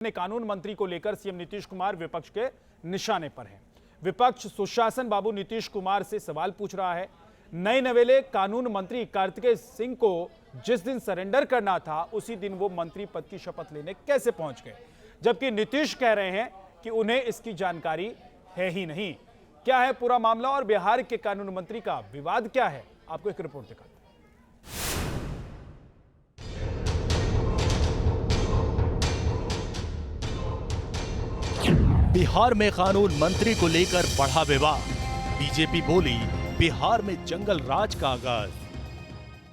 ने कानून मंत्री को लेकर सीएम नीतीश कुमार विपक्ष के निशाने पर हैं। विपक्ष सुशासन बाबू नीतीश कुमार से सवाल पूछ रहा है। नए नवेले कानून मंत्री कार्तिकेय सिंह को जिस दिन सरेंडर करना था उसी दिन वो मंत्री पद की शपथ लेने कैसे पहुंच गए, जबकि नीतीश कह रहे हैं कि उन्हें इसकी जानकारी है ही नहीं। क्या है पूरा मामला और बिहार के कानून मंत्री का विवाद क्या है, आपको एक रिपोर्ट दिखाते हैं। बिहार में कानून मंत्री को लेकर बढ़ा विवाद। बीजेपी बोली बिहार में जंगल राज का आगाज।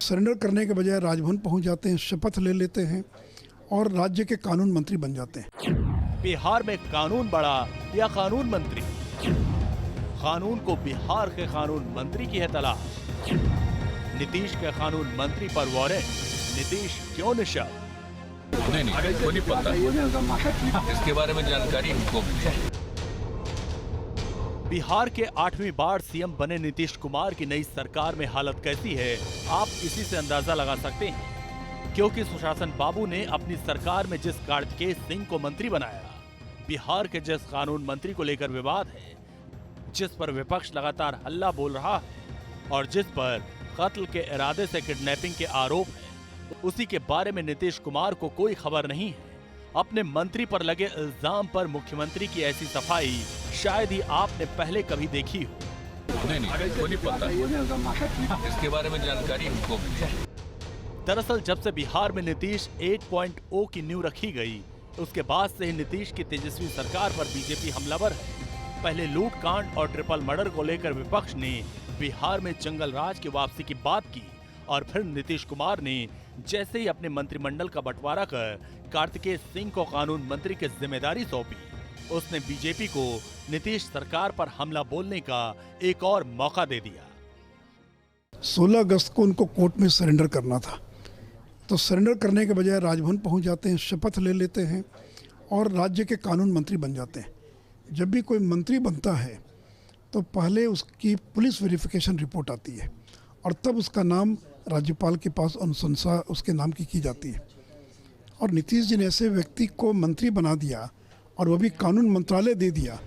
सरेंडर करने के बजाय राजभवन पहुंच जाते हैं, शपथ ले लेते हैं और राज्य के कानून मंत्री बन जाते हैं। बिहार में कानून बड़ा या कानून मंत्री? कानून को बिहार के कानून मंत्री की है तलाश। नीतीश के कानून मंत्री पर वारंट, नीतीश क्यों निशक्त? नहीं को नहीं पता, इसके बारे में जानकारी हमको मिली। बिहार के 8वीं बार सीएम बने नीतीश कुमार की नई सरकार में हालत कैसी है, आप इसी से अंदाजा लगा सकते हैं, क्योंकि सुशासन बाबू ने अपनी सरकार में जिस कार्तिकेय सिंह को मंत्री बनाया, बिहार के जिस कानून मंत्री को लेकर विवाद है, जिस पर विपक्ष लगातार हल्ला बोल रहा है और जिस पर कत्ल के इरादे से किडनैपिंग के आरोप है, उसी के बारे में नीतीश कुमार को कोई खबर नहीं है। अपने मंत्री पर लगे इल्जाम पर मुख्यमंत्री की ऐसी सफाई शायद ही आपने पहले कभी देखी हो। नहीं को नहीं पता, इसके बारे में जानकारी हमको मिली। दरअसल जब से बिहार में नीतीश 8.0 की नींव रखी गई, उसके बाद से ही नीतीश की तेजस्वी सरकार पर बीजेपी हमलावर है। पहले लूट कांड और ट्रिपल मर्डर को लेकर विपक्ष ने बिहार में जंगल राज की वापसी की बात की और फिर नीतीश कुमार ने जैसे ही अपने मंत्रिमंडल का बंटवारा कर कार्तिकेय सिंह को कानून मंत्री की जिम्मेदारी सौंपी, उसने बीजेपी को नीतीश सरकार पर हमला बोलने का एक और मौका दे दिया। 16 अगस्त को उनको कोर्ट में सरेंडर करना था, तो सरेंडर करने के बजाय राजभवन पहुंच जाते हैं, शपथ ले लेते हैं और राज्य के कानून मंत्री बन जाते हैं। जब भी कोई मंत्री बनता है तो पहले उसकी पुलिस वेरिफिकेशन रिपोर्ट आती है और तब उसका नाम राज्यपाल के पास अनुशंसा उसके नाम की जाती है। और नीतीश जी ने ऐसे व्यक्ति को मंत्री बना दिया और वो भी कानून मंत्रालय दे दिया।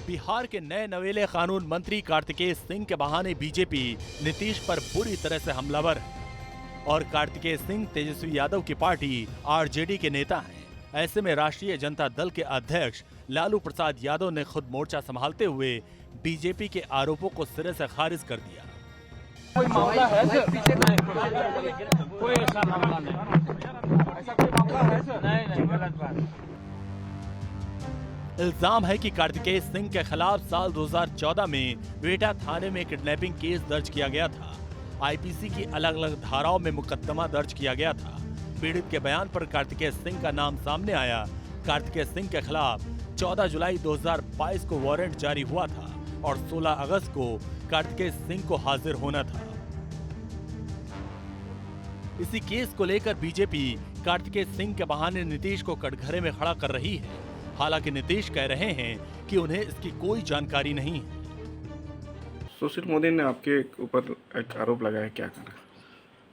बिहार के नए नवेले कानून मंत्री कार्तिकेय सिंह के बहाने बीजेपी नीतीश पर बुरी तरह से हमलावर है और कार्तिकेय सिंह तेजस्वी यादव की पार्टी आरजेडी के नेता हैं। ऐसे में राष्ट्रीय जनता दल के अध्यक्ष लालू प्रसाद यादव ने खुद मोर्चा संभालते हुए बीजेपी के आरोपों को सिरे से खारिज कर दिया। कोई मामला है सर? कोई ऐसा मामला नहीं, ऐसा कोई मामला है सर? नहीं, गलत बात। इल्जाम है कि कार्तिकेय सिंह के खिलाफ साल 2014 में वेटा थाने में किडनैपिंग केस दर्ज किया गया था। आईपीसी की अलग अलग धाराओं में मुकदमा दर्ज किया गया था। पीड़ित के बयान पर कार्तिकेय सिंह का नाम सामने आया। कार्तिकेय सिंह के खिलाफ 14 जुलाई 2022 को वारंट जारी हुआ था और 16 अगस्त को कार्तिकेय सिंह को हाजिर होना था। इसी केस को लेकर बीजेपी कार्तिकेय सिंह के बहाने नीतीश को कटघरे में खड़ा कर रही है। हालांकि नीतीश कह रहे हैं कि उन्हें इसकी कोई जानकारी नहीं है। सुशील मोदी ने आपके ऊपर एक आरोप लगाया, क्या करना?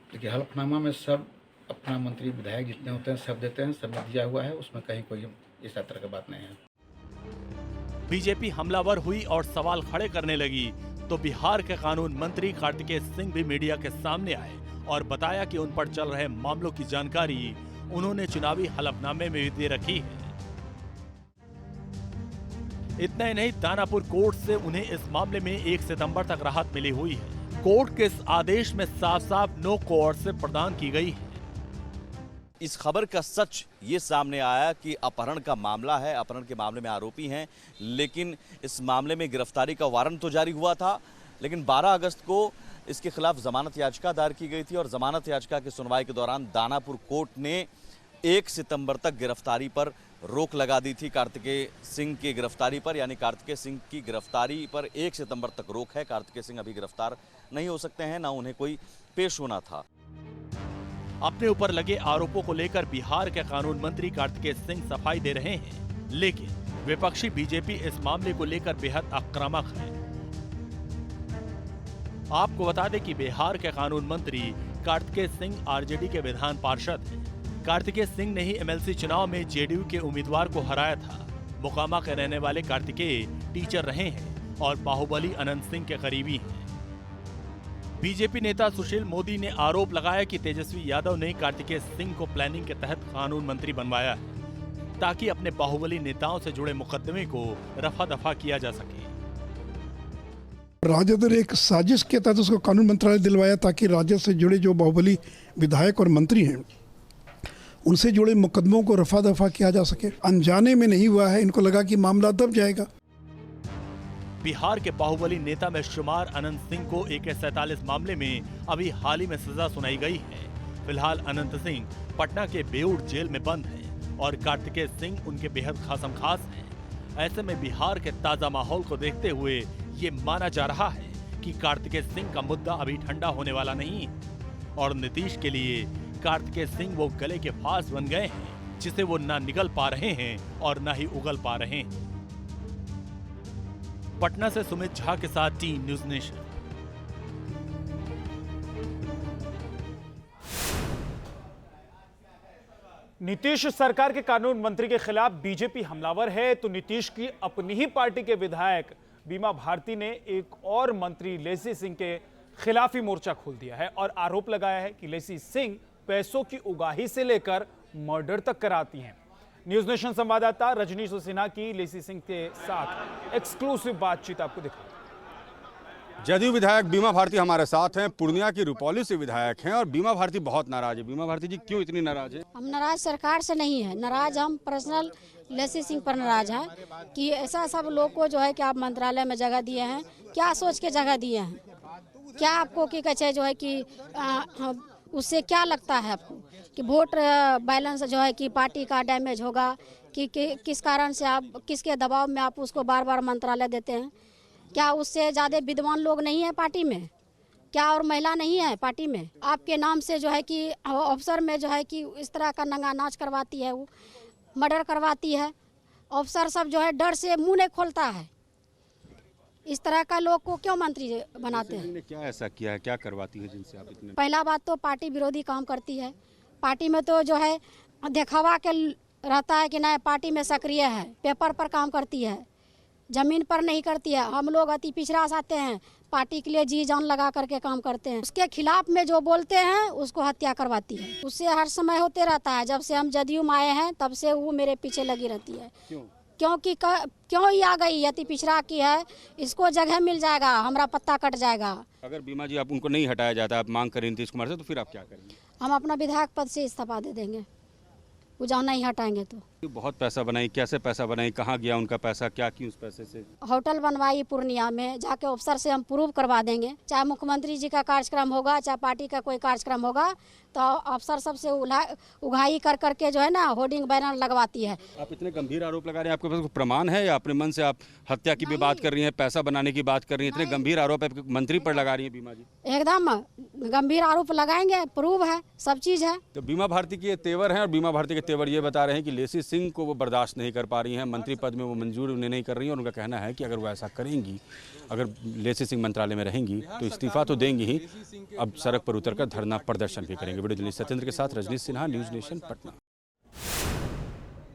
देखिए, हलफनामा में सब अपना मंत्री विधायक जितने होते हैं सब देते हैं, सब दिया हुआ है, उसमें कहीं कोई इस तरह की बात नहीं है। बीजेपी हमलावर हुई और सवाल खड़े करने लगी तो बिहार के कानून मंत्री कार्तिकेय सिंह भी मीडिया के सामने आए और बताया कि उन पर चल रहे मामलों की जानकारी उन्होंने चुनावी हलफनामे में भी दे रखी है। इतना ही नहीं, दानापुर कोर्ट से उन्हें इस मामले में 1 सितंबर तक राहत मिली हुई है। कोर्ट के इस आदेश में साफ साफ नो कोऑर्सिव प्रदान की गई है। इस खबर का सच ये सामने आया कि अपहरण का मामला है, अपहरण के मामले में आरोपी हैं, लेकिन इस मामले में गिरफ्तारी का वारंट तो जारी हुआ था, लेकिन 12 अगस्त को इसके खिलाफ जमानत याचिका दायर की गई थी और जमानत याचिका की सुनवाई के दौरान दानापुर कोर्ट ने 1 सितंबर तक गिरफ्तारी पर रोक लगा दी थी। कार्तिकेय सिंह की गिरफ्तारी पर, यानी कार्तिकेय सिंह की गिरफ्तारी पर 1 सितंबर तक रोक है। कार्तिकेय सिंह अभी गिरफ्तार नहीं हो सकते हैं, ना उन्हें कोई पेश होना था। अपने ऊपर लगे आरोपों को लेकर बिहार के कानून मंत्री कार्तिकेय सिंह सफाई दे रहे हैं, लेकिन विपक्षी बीजेपी इस मामले को लेकर बेहद आक्रामक है। आपको बता दें कि बिहार के कानून मंत्री कार्तिकेय सिंह आरजेडी के विधान पार्षद हैं। कार्तिकेय सिंह ने ही एमएलसी चुनाव में जेडीयू के उम्मीदवार को हराया था। मोकामा के रहने वाले कार्तिकेय टीचर रहे हैं और बाहुबली अनंत सिंह के करीबी हैं। बीजेपी नेता सुशील मोदी ने आरोप लगाया कि तेजस्वी यादव ने कार्तिकेय सिंह को प्लानिंग के तहत कानून मंत्री बनवाया है ताकि अपने बाहुबली नेताओं से जुड़े मुकदमे को रफा दफा किया जा सके। राजद ने एक साजिश के तहत उसको कानून मंत्रालय दिलवाया ताकि राजद से जुड़े जो बाहुबली विधायक और मंत्री हैं उनसे जुड़े मुकदमों को रफा दफा किया जा सके। अनजाने में नहीं हुआ है, इनको लगा कि मामला दब जाएगा। बिहार के बाहुबली नेता में शुमार अनंत सिंह को AK-47 मामले में अभी हाल ही में सजा सुनाई गई है। फिलहाल अनंत सिंह पटना के बेऊर जेल में बंद हैं और कार्तिकेय सिंह उनके बेहद खासम खास हैं। ऐसे में बिहार के ताजा माहौल को देखते हुए ये माना जा रहा है कि कार्तिकेय सिंह का मुद्दा अभी ठंडा होने वाला नहीं है और नीतीश के लिए कार्तिकेय सिंह वो गले के फांस बन गए हैं जिसे वो ना निगल पा रहे हैं और ना ही उगल पा रहे हैं। पटना से सुमित झा के साथ टी न्यूज़ नेशन। नीतीश सरकार के कानून मंत्री के खिलाफ बीजेपी हमलावर है तो नीतीश की अपनी ही पार्टी के विधायक बीमा भारती ने एक और मंत्री लेसी सिंह के खिलाफ ही मोर्चा खोल दिया है और आरोप लगाया है कि लेसी सिंह पैसों की उगाही से लेकर मर्डर तक कराती हैं। न्यूज़ नेशन संवाददाता रजनीश सिन्हा की लेसी सिंह के साथ एक्सक्लूसिव बातचीत आपको दिखा। जदयू विधायक बीमा भारती हमारे साथ हैं। पूर्णिया की रुपौली से विधायक हैं और बीमा भारती बहुत नाराज है। बीमा भारती जी क्यों इतनी नाराज है? हम नाराज सरकार से नहीं है, नाराज हम पर्सनल लेसी सिंह पर नाराज है कि ऐसा सब लोग को जो है कि आप मंत्रालय में जगह दिए हैं, क्या सोच के जगह दिए हैं? क्या आपको कि कहे जो है कि उससे क्या लगता है आपको कि वोट बैलेंस जो है कि पार्टी का डैमेज होगा कि किस कारण से आप किसके दबाव में आप उसको बार बार मंत्रालय देते हैं? क्या उससे ज़्यादा विद्वान लोग नहीं है पार्टी में? क्या और महिला नहीं है पार्टी में? आपके नाम से जो है कि अफसर में जो है कि इस तरह का नंगा नाच करवाती है, वो मर्डर करवाती है। अफसर सब जो है डर से मुंह नहीं खोलता है। इस तरह का लोग को क्यों मंत्री बनाते हैं? क्या ऐसा किया है, क्या करवाती है जिनसे आप इतने? पहला बात तो पार्टी विरोधी काम करती है। पार्टी में तो जो है दिखावा के रहता है कि नहीं पार्टी में सक्रिय है, पेपर पर काम करती है, जमीन पर नहीं करती है। हम लोग अति पिछड़ा आते हैं, पार्टी के लिए जी जान लगा करके काम करते हैं। उसके खिलाफ में जो बोलते हैं उसको हत्या करवाती है। उससे हर समय होते रहता है। जब से हम जदयू में आए हैं तब से वो मेरे पीछे लगी रहती है। क्योंकि क्यों ही आ गई, अति पिछड़ा की है, इसको जगह मिल जाएगा, हमारा पत्ता कट जाएगा। अगर बीमा जी आप उनको नहीं हटाया जाता, आप मांग करें नीतीश कुमार से, तो फिर आप क्या करेंगे? हम अपना विधायक पद से इस्तीफा दे देंगे, वो जहाँ नहीं हटाएंगे तो। बहुत पैसा बनाई, कैसे पैसा बनाई, कहाँ गया उनका पैसा, क्या की उस पैसे से? होटल बनवाई पूर्णिया में, जाके अफसर से हम प्रूव करवा देंगे। चाहे मुख्यमंत्री जी का कार्यक्रम होगा, चाहे पार्टी का कोई कार्यक्रम होगा, तो अफसर सबसे उगाही कर करके जो है ना होर्डिंग बैनर लगवाती है। आप इतने गंभीर आरोप लगा रहे हैं, आपके पास प्रमाण है या अपने मन से आप हत्या की भी बात कर रही हैं, पैसा बनाने की बात कर रही हैं? इतने गंभीर आरोप मंत्री पर लगा रही है बीमा जी? एकदम गंभीर आरोप लगाएंगे, प्रूव है, सब चीज है। तो बीमा भारती के तेवर हैं और बीमा भारती के तेवर ये बता रहे हैं कि लेसी सिंह को वो बर्दाश्त नहीं कर पा रही हैं, मंत्री पद में वो मंजूर उन्हें नहीं कर रही हैं और उनका कहना है कि अगर वो ऐसा करेंगी, अगर लेसी सिंह मंत्रालय में रहेंगी तो इस्तीफा तो देंगी ही, अब सड़क पर उतरकर धरना प्रदर्शन भी करेंगे। वीडियो जर्नलिस्ट सत्येंद्र के साथ रजनीश सिन्हा, न्यूज़ नेशन, पटना।